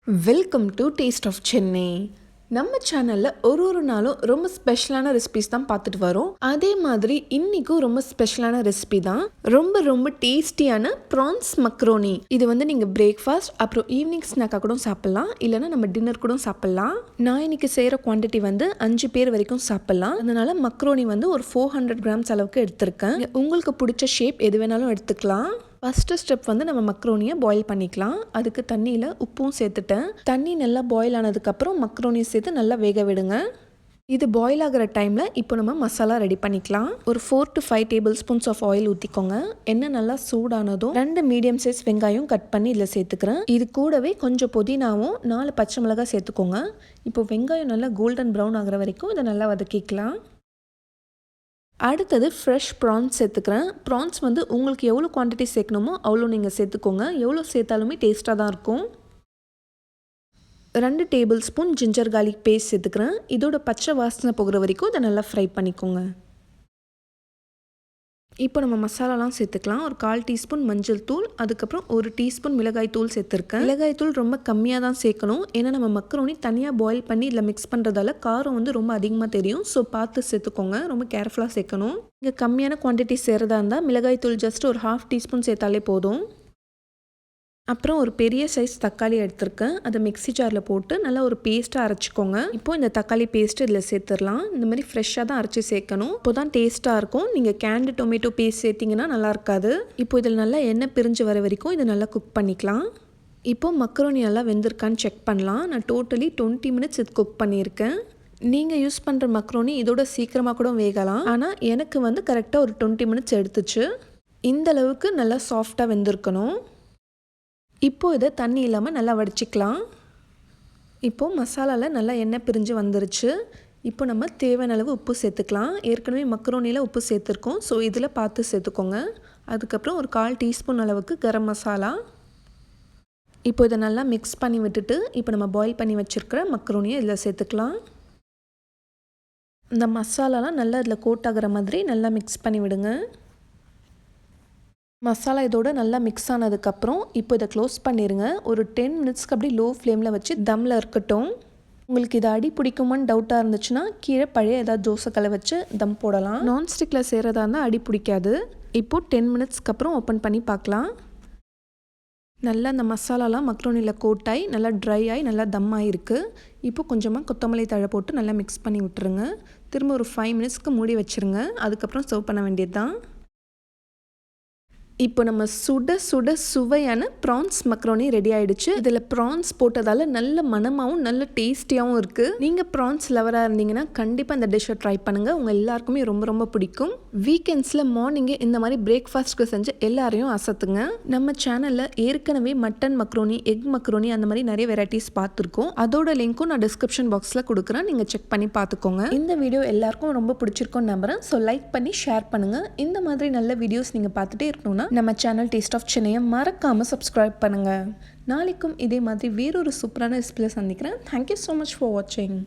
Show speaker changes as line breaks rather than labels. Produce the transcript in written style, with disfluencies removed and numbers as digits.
Welcome to taste of Chennai. நம்ம சேனலில் ஒரு நாளும் ரொம்ப ஸ்பெஷலான ரெசிபிஸ் தான் பார்த்துட்டு வரோம். அதே மாதிரி இன்றைக்கும் ரொம்ப ஸ்பெஷலான ரெசிபி தான் ரொம்ப டேஸ்டியான ப்ரான்ஸ் மக்ரோனி. இது நீங்கள் பிரேக்ஃபாஸ்ட் அப்புறம் ஈவினிங் ஸ்நாக்காக கூட சாப்பிட்லாம், இல்லைனா நம்ம டின்னர் கூட சாப்பிட்லாம். நான் இன்றைக்கி செய்கிற குவான்டிட்டி 5 பேர் வரைக்கும் சாப்பிட்லாம். அதனால் மக்ரோனி ஒரு 400 கிராம்ஸ் அளவுக்கு எடுத்திருக்கேன். உங்களுக்கு பிடிச்ச ஷேப் எது வேணாலும் எடுத்துக்கலாம். ஃபஸ்ட்டு ஸ்டெப் நம்ம மக்ரோனியை பாயில் பண்ணிக்கலாம். அதுக்கு தண்ணியில் உப்பும் சேர்த்துட்டேன். தண்ணி நல்லா பாயில் ஆனதுக்கப்புறம் மக்ரோனியை சேர்த்து நல்லா வேக விடுங்க. இது பாயில் ஆகிற டைமில் இப்போ நம்ம மசாலா ரெடி பண்ணிக்கலாம். ஒரு 4 to 5 tablespoons of oil ஊற்றிக்கோங்க. எண்ணெய் நல்லா சூடானதும் 2 மீடியம் சைஸ் வெங்காயம் கட் பண்ணி இதில் சேர்த்துக்கிறேன். இது கூடவே கொஞ்சம் புதினாவும் 4 பச்சை மிளகாய் சேர்த்துக்கோங்க. இப்போ வெங்காயம் நல்லா கோல்டன் ப்ரௌன் ஆகிற வரைக்கும் இதை நல்லா வதக்கிக்கலாம். அடுத்தது ஃப்ரெஷ் ப்ரான்ஸ் சேர்த்துக்கிறேன். ப்ரான்ஸ் உங்களுக்கு எவ்வளோ குவான்டிட்டி சேர்க்கணுமோ அவ்வளோ நீங்கள் சேர்த்துக்கோங்க. எவ்வளோ சேர்த்தாலுமே டேஸ்ட்டாக தான் இருக்கும். 2 tablespoon ginger garlic paste சேர்த்துக்கிறேன். இதோட பச்சை வாசனை போகிற வரைக்கும் இதை நல்லா ஃப்ரை பண்ணிக்கோங்க. இப்போ நம்ம மசாலாலாம் சேர்த்துக்கலாம். ஒரு 1/4 டீஸ்பூன் மஞ்சள் தூள், அதுக்கப்புறம் 1 டீஸ்பூன் மிளகாய் தூள் சேர்த்துருக்கேன். மிளகாய் தூள் ரொம்ப கம்மியாக தான் சேர்க்கணும். ஏன்னா நம்ம மக்ரோனி தனியாக பாயில் பண்ணி இதில் மிக்ஸ் பண்ணுறதால காரம் ரொம்ப அதிகமாக தெரியும். ஸோ பார்த்து சேர்த்துக்கோங்க, ரொம்ப கேர்ஃபுல்லாக சேர்க்கணும். இங்கே கம்மியான குவான்டிட்டி சேர்றதா இருந்தால் மிளகாய் தூள் ஜஸ்ட் ஒரு 1/2 டீஸ்பூன் சேர்த்தாலே போதும். அப்புறம் ஒரு பெரிய சைஸ் தக்காளி எடுத்திருக்கேன். அதை மிக்ஸி ஜாரில் போட்டு நல்லா ஒரு பேஸ்ட்டாக அரைச்சிக்கோங்க. இப்போ இந்த தக்காளி பேஸ்ட்டு இதில் சேர்த்துடலாம். இந்த மாதிரி ஃப்ரெஷ்ஷாக தான் அரைச்சி சேர்க்கணும். இப்போ தான் டேஸ்ட்டாக இருக்கும். நீங்கள் கேண்டு டொமேட்டோ பேஸ்ட் சேர்த்திங்கன்னா நல்லா இருக்காது. இப்போ இதில் நல்லா எண்ணெய் பிரிஞ்சு வர வரைக்கும் இதை நல்லா குக் பண்ணிக்கலாம். இப்போ மக்ரோனி எல்லாம் வெந்திருக்கான்னு செக் பண்ணலாம். நான் டோட்டலி 20 மினிட்ஸ் இது குக் பண்ணியிருக்கேன். நீங்கள் யூஸ் பண்ணுற மக்ரோனி இதோட சீக்கிரமாக கூட வேகலாம். ஆனால் எனக்கு கரெக்டாக ஒரு 20 மினிட்ஸ் எடுத்துச்சு. இந்த அளவுக்கு நல்லா சாஃப்டாக வெந்திருக்கணும். இப்போது இதை தண்ணி இல்லாமல் நல்லா வடிச்சிக்கலாம். இப்போது மசாலாவில் நல்லா எண்ணெய் பிரிஞ்சு வந்துருச்சு. இப்போ நம்ம தேவையான அளவு உப்பு சேர்த்துக்கலாம். ஏற்கனவே மக்ரோனியில் உப்பு சேர்த்துருக்கோம், ஸோ இதில் பார்த்து சேர்த்துக்கோங்க. அதுக்கப்புறம் ஒரு 1/4 டீஸ்பூன் அளவுக்கு கரம் மசாலா. இப்போ இதை நல்லா மிக்ஸ் பண்ணி விட்டுட்டு இப்போ நம்ம பாயில் பண்ணி வச்சுருக்கிற மக்ரோனியை இதில் சேர்த்துக்கலாம். இந்த மசாலாலாம் நல்லா இதில் கோட் ஆகிற மாதிரி நல்லா மிக்ஸ் பண்ணி விடுங்க. மசாலா இதோட நல்லா மிக்ஸ் ஆனதுக்கப்புறம் இப்போ இதை க்ளோஸ் பண்ணிடுங்க. ஒரு 10 மினிட்ஸ்க்கு அப்படி லோ ஃப்ளேமில் வச்சு தம்மில் இருக்கட்டும். உங்களுக்கு இது அடி பிடிக்குமான்னு டவுட்டாக இருந்துச்சுன்னா கீழே பழைய ஏதாவது தோசைக்கல்லை வச்சு தம் போடலாம். நான்ஸ்டிக்கில் செய்கிறதா இருந்தால் அடி பிடிக்காது. இப்போது 10 மினிட்ஸ்க்கு அப்புறம் ஓப்பன் பண்ணி பார்க்கலாம். நல்லா அந்த மசாலாலாம் மக்ரோனியில் கோட்டாகி நல்லா ட்ரை ஆகி நல்லா தம் ஆகிருக்கு. இப்போ கொஞ்சமாக கொத்தமல்லி தழை போட்டு நல்லா மிக்ஸ் பண்ணி விட்டுருங்க. திரும்ப ஒரு 5 மினிட்ஸ்க்கு மூடி வச்சுருங்க. அதுக்கப்புறம் சர்வ் பண்ண வேண்டியது தான். இப்போ நம்ம சுட சுவையான ப்ரான்ஸ் மக்ரோனி ரெடி ஆகிடுச்சு. இதில் ப்ரான்ஸ் போட்டதால் நல்ல மணமாகவும் நல்ல டேஸ்டியாகவும் இருக்குது. நீங்கள் ப்ரான்ஸ் லவராக இருந்தீங்கன்னா கண்டிப்பாக இந்த டிஷ்ஷை ட்ரை பண்ணுங்கள். உங்கள் எல்லாருக்குமே ரொம்ப பிடிக்கும். வீக்கெண்ட்ஸில் மார்னிங்கே இந்த மாதிரி பிரேக்ஃபாஸ்ட்டுக்கு செஞ்சு எல்லாரையும் அசத்துங்க. நம்ம சேனலில் ஏற்கனவே மட்டன் மக்ரோனி, எக் மக்ரோனி அந்த மாதிரி நிறைய வெரைட்டிஸ் பார்த்துருக்கோம். அதோட லிங்க்கும் நான் டிஸ்கிரிப்ஷன் பாக்ஸில் கொடுக்குறேன், நீங்கள் செக் பண்ணி பார்த்துக்கோங்க. இந்த வீடியோ எல்லாருக்கும் ரொம்ப பிடிச்சிருக்கும்னு நம்புகிறேன். ஸோ லைக் பண்ணி ஷேர் பண்ணுங்கள். இந்த மாதிரி நல்ல வீடியோஸ் நீங்கள் பார்த்துட்டே இருக்கணும்னா நம்ம சேனல் டேஸ்ட் ஆஃப் சென்னையை மறக்காமல் சப்ஸ்கிரைப் பண்ணுங்கள். நாளைக்கும் இதே மாதிரி வேறொரு சூப்பரான ரெசிபியில் சந்திக்கிறேன். தேங்க்யூ ஸோ மச் ஃபார் வாட்சிங்.